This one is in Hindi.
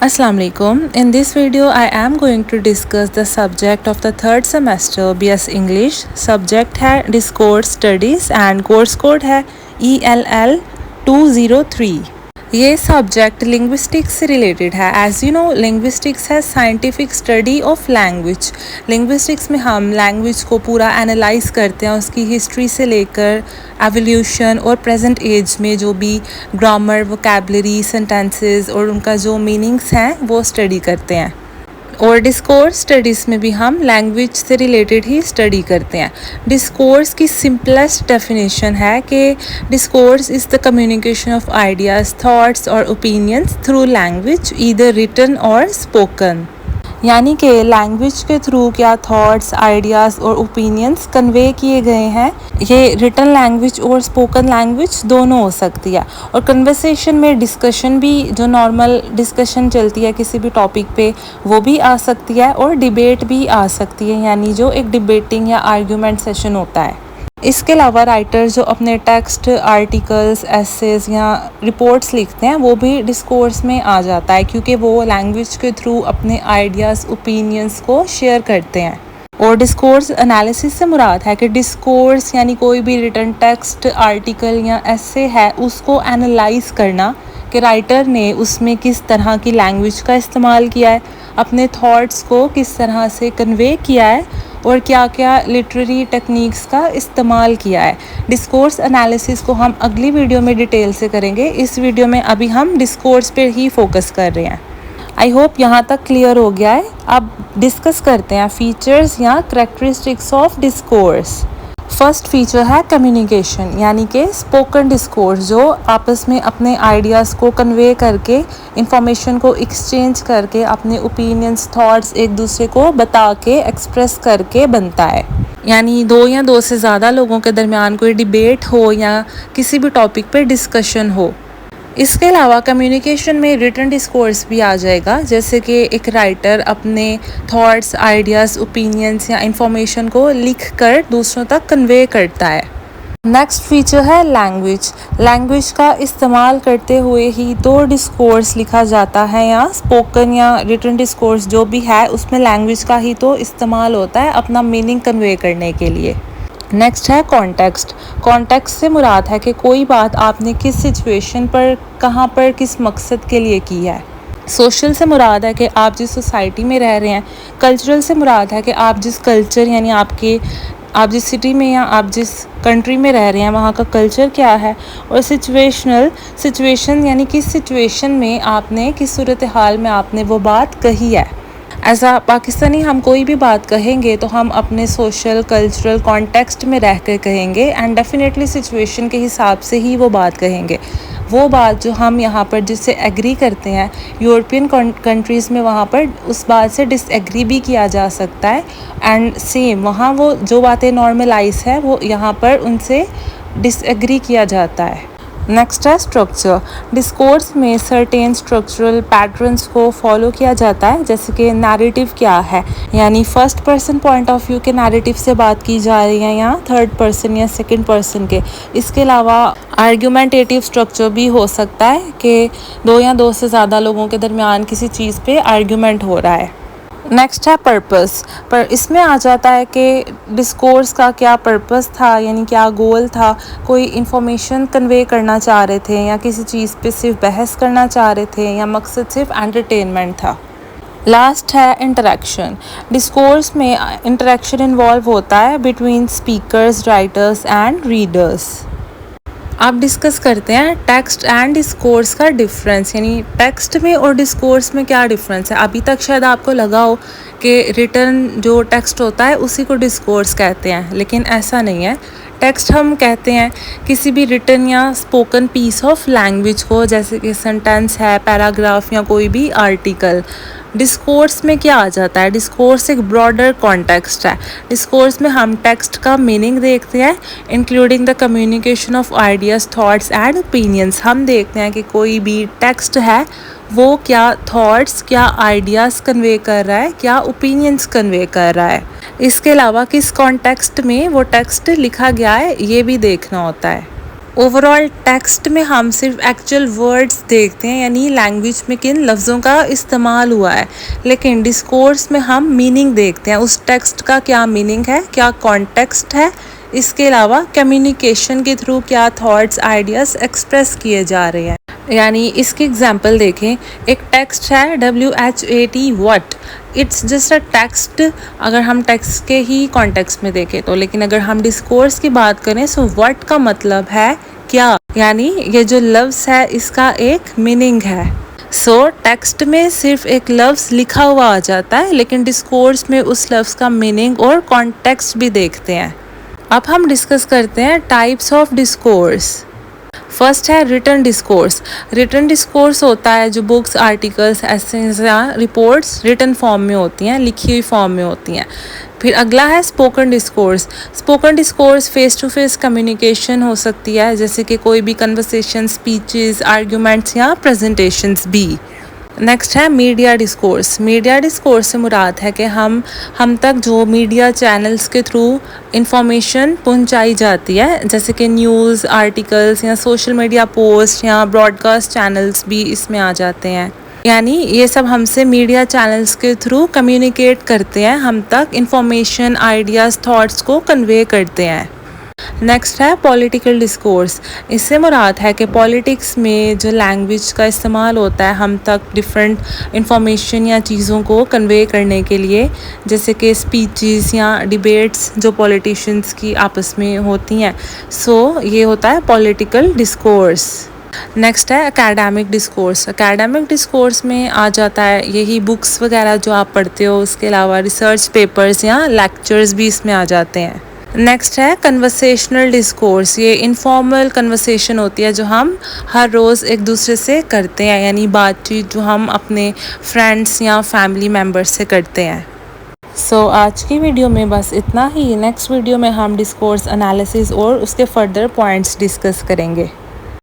Assalamu alaikum. In this video, I am going to discuss the subject of the third semester BS English. Subject है Discourse Studies and course code है ELL 203. ये सब्जेक्ट लिंग्विस्टिक्स से रिलेटेड है. एज यू नो, लिंग्विस्टिक्स है scientific study of language. Linguistics में हम लैंग्वेज को पूरा एनालाइज करते हैं, उसकी हिस्ट्री से लेकर एवोल्यूशन और प्रेजेंट एज में जो भी ग्रामर, वोकैबलरी, सेंटेंसेस और उनका जो मीनिंग्स हैं वो स्टडी करते हैं. और डिस्कोर्स स्टडीज़ में भी हम लैंग्वेज से रिलेटेड ही स्टडी करते हैं. डिस्कोर्स की सिंपलेस्ट डेफिनेशन है कि discourse is the communication of ideas, thoughts और opinions through language, either written और स्पोकन. यानी कि लैंग्वेज के थ्रू क्या थॉट्स, आइडियाज़ और ओपिनियंस कन्वे किए गए हैं. ये रिटन लैंग्वेज और स्पोकन लैंग्वेज दोनों हो सकती है. और कन्वर्सेशन में डिस्कशन भी, जो नॉर्मल डिस्कशन चलती है किसी भी टॉपिक पे, वो भी आ सकती है. और डिबेट भी आ सकती है, यानी जो एक डिबेटिंग या आर्ग्यूमेंट सेशन होता है. इसके अलावा राइटर जो अपने टेक्स्ट, आर्टिकल्स, एसेस या रिपोर्ट्स लिखते हैं वो भी डिस्कोर्स में आ जाता है, क्योंकि वो लैंग्वेज के थ्रू अपने आइडियाज़, ओपिनियंस को शेयर करते हैं. और डिस्कोर्स एनालिसिस से मुराद है कि डिस्कोर्स यानी कोई भी रिटन टेक्स्ट, आर्टिकल या एसे है, उसको एनालाइज करना कि राइटर ने उसमें किस तरह की लैंग्वेज का इस्तेमाल किया है, अपने थॉट्स को किस तरह से कन्वे किया है और क्या क्या लिटरेरी टेक्निक्स का इस्तेमाल किया है. डिस्कोर्स एनालिसिस को हम अगली वीडियो में डिटेल से करेंगे. इस वीडियो में अभी हम डिस्कोर्स पे ही फोकस कर रहे हैं. आई होप यहाँ तक क्लियर हो गया है. अब डिस्कस करते हैं फीचर्स या characteristics of discourse. First feature है कम्युनिकेशन, यानी कि स्पोकन डिस्कोर्स, जो आपस में अपने आइडियाज़ को कन्वे करके, इंफॉर्मेशन को एक्सचेंज करके, अपने ओपिनियंस, थॉट्स एक दूसरे को बता के, एक्सप्रेस करके बनता है. यानी दो या दो से ज़्यादा लोगों के दरमियान कोई डिबेट हो या किसी भी टॉपिक पे डिस्कशन हो. इसके अलावा कम्युनिकेशन में रिटन डिस्कोर्स भी आ जाएगा, जैसे कि एक राइटर अपने थॉट्स, आइडियाज़, ओपिनियंस या इंफॉर्मेशन को लिख कर दूसरों तक कन्वे करता है. नेक्स्ट फीचर है लैंग्वेज. लैंग्वेज का इस्तेमाल करते हुए ही तो डिस्कोर्स लिखा जाता है, या स्पोकन या रिटन डिस्कोर्स जो भी है उसमें लैंग्वेज का ही तो इस्तेमाल होता है अपना मीनिंग कन्वे करने के लिए. नेक्स्ट है कॉन्टेक्स्ट. कॉन्टेक्स्ट से मुराद है कि कोई बात आपने किस सिचुएशन पर, कहाँ पर, किस मकसद के लिए की है. सोशल से मुराद है कि आप जिस सोसाइटी में रह रहे हैं. कल्चरल से मुराद है कि आप जिस कल्चर, यानी आप जिस सिटी में या आप जिस कंट्री में रह रहे हैं वहाँ का कल्चर क्या है. और सिचुएशन यानी किस सिचुएशन में आपने, किस सूरत हाल में आपने वो बात कही है. ऐसा पाकिस्तानी हम कोई भी बात कहेंगे तो हम अपने सोशल, कल्चरल कॉन्टेक्स्ट में रह कर कहेंगे एंड डेफिनेटली सिचुएशन के हिसाब से ही वो बात कहेंगे. वो बात जो हम यहाँ पर जिससे एग्री करते हैं, यूरोपियन कंट्रीज़ में वहाँ पर उस बात से डिसएग्री भी किया जा सकता है. एंड सेम वहाँ वो जो बातें नॉर्मलाइज है वो यहाँ पर उनसे डिसएग्री किया जाता है. नेक्स्ट है स्ट्रक्चर. डिस्कोर्स में सर्टेन स्ट्रक्चरल पैटर्न्स को फॉलो किया जाता है, जैसे कि नैरेटिव क्या है, यानी first person point of view के नैरेटिव से बात की जा रही है या थर्ड पर्सन या सेकंड पर्सन के. इसके अलावा आर्ग्यूमेंटेटिव स्ट्रक्चर भी हो सकता है कि दो या दो से ज़्यादा लोगों के दरमियान किसी चीज़ पे आर्ग्यूमेंट हो रहा है. नेक्स्ट है पर्पस. पर इसमें आ जाता है कि डिस्कोर्स का क्या पर्पस था, यानी क्या गोल था. कोई इन्फॉर्मेशन कन्वे करना चाह रहे थे या किसी चीज़ पे सिर्फ बहस करना चाह रहे थे, या मकसद सिर्फ एंटरटेनमेंट था. लास्ट है इंटरेक्शन. डिस्कोर्स में इंटरेक्शन इन्वॉल्व होता है between speakers, writers and readers. अब डिस्कस करते हैं टेक्स्ट एंड डिस्कोर्स का डिफरेंस, यानी टेक्स्ट में और डिस्कोर्स में क्या डिफरेंस है. अभी तक शायद आपको लगा हो कि रिटन जो टेक्स्ट होता है उसी को डिस्कोर्स कहते हैं, लेकिन ऐसा नहीं है. टेक्स्ट हम कहते हैं किसी भी रिटन या स्पोकन पीस ऑफ लैंग्वेज को, जैसे कि सेंटेंस है, पैराग्राफ या कोई भी आर्टिकल. डिस्कोर्स में क्या आ जाता है, डिस्कोर्स एक ब्रॉडर कॉन्टेक्स्ट है. डिस्कोर्स में हम टेक्स्ट का मीनिंग देखते हैं, including the communication of ideas, thoughts and opinions. हम देखते हैं कि कोई भी टेक्स्ट है वो क्या थॉट्स, क्या आइडियाज़ कन्वे कर रहा है, क्या ओपिनियंस कन्वे कर रहा है. इसके अलावा किस कॉन्टेक्स्ट में वो टेक्स्ट लिखा गया है ये भी देखना होता है. ओवरऑल टेक्स्ट में हम सिर्फ एक्चुअल वर्ड्स देखते हैं, यानी लैंग्वेज में किन लफ्ज़ों का इस्तेमाल हुआ है, लेकिन डिस्कोर्स में हम मीनिंग देखते हैं, उस टेक्स्ट का क्या मीनिंग है, क्या कॉन्टेक्स्ट है, इसके अलावा कम्युनिकेशन के थ्रू क्या थॉट्स आइडियाज़ एक्सप्रेस किए जा रहे हैं। यानी इसकी एग्जांपल देखें, एक टेक्स्ट है WHAT what, it's just a text अगर हम टेक्स्ट के ही कॉन्टेक्स्ट में देखें तो, लेकिन अगर हम डिस्कोर्स की बात करें सो व्हाट का मतलब है क्या, यानी ये जो लफ्ज़ है इसका एक मीनिंग है। सो टेक्स्ट में सिर्फ एक लफ्ज़ लिखा हुआ आ जाता है, लेकिन डिस्कोर्स में उस लफ्ज़ का मीनिंग और कॉन्टेक्स्ट भी देखते हैं। अब हम डिस्कस करते हैं टाइप्स ऑफ डिस्कोर्स। फर्स्ट है रिटन डिस्कोर्स। रिटन डिस्कोर्स होता है जो बुक्स, आर्टिकल्स, एसेंस या रिपोर्ट्स रिटन फॉर्म में होती हैं, लिखी हुई फॉर्म में होती हैं। फिर अगला है spoken discourse. Spoken discourse face to face communication हो सकती है, जैसे कि कोई भी कन्वर्सेशन, स्पीचेस, आर्ग्यूमेंट्स या प्रेजेंटेशंस भी। नेक्स्ट है मीडिया डिस्कोर्स। मीडिया डिस्कोर्स से मुराद है कि हम तक जो मीडिया चैनल्स के थ्रू इंफॉर्मेशन पहुंचाई जाती है, जैसे कि न्यूज़, आर्टिकल्स या सोशल मीडिया पोस्ट या ब्रॉडकास्ट चैनल्स भी इसमें आ जाते हैं। यानी ये सब हमसे मीडिया चैनल्स के थ्रू कम्युनिकेट करते हैं, हम तक इंफॉर्मेशन, आइडियाज़, थॉट्स को कन्वे करते हैं। नेक्स्ट है पॉलिटिकल डिस्कोर्स। इससे मुराद है कि पॉलिटिक्स में जो लैंग्वेज का इस्तेमाल होता है हम तक डिफरेंट इंफॉर्मेशन या चीज़ों को कन्वे करने के लिए, जैसे कि स्पीचेस या डिबेट्स जो पॉलिटिशियंस की आपस में होती हैं। सो ये होता है पॉलिटिकल डिस्कोर्स। नेक्स्ट है एकेडमिक डिस्कोर्स। एकेडमिक डिस्कोर्स में आ जाता है यही बुक्स वगैरह जो आप पढ़ते हो, उसके अलावा रिसर्च पेपर्स या लेक्चर्स भी इसमें आ जाते हैं। नेक्स्ट है कन्वर्सेशनल डिस्कोर्स। ये इनफॉर्मल कन्वर्सेशन होती है जो हम हर रोज़ एक दूसरे से करते हैं, यानी बातचीत जो हम अपने फ्रेंड्स या फैमिली मेम्बर्स से करते हैं। सो आज की वीडियो में बस इतना ही। नेक्स्ट वीडियो में हम डिस्कोर्स एनालिसिस और उसके फर्दर पॉइंट्स डिस्कस करेंगे।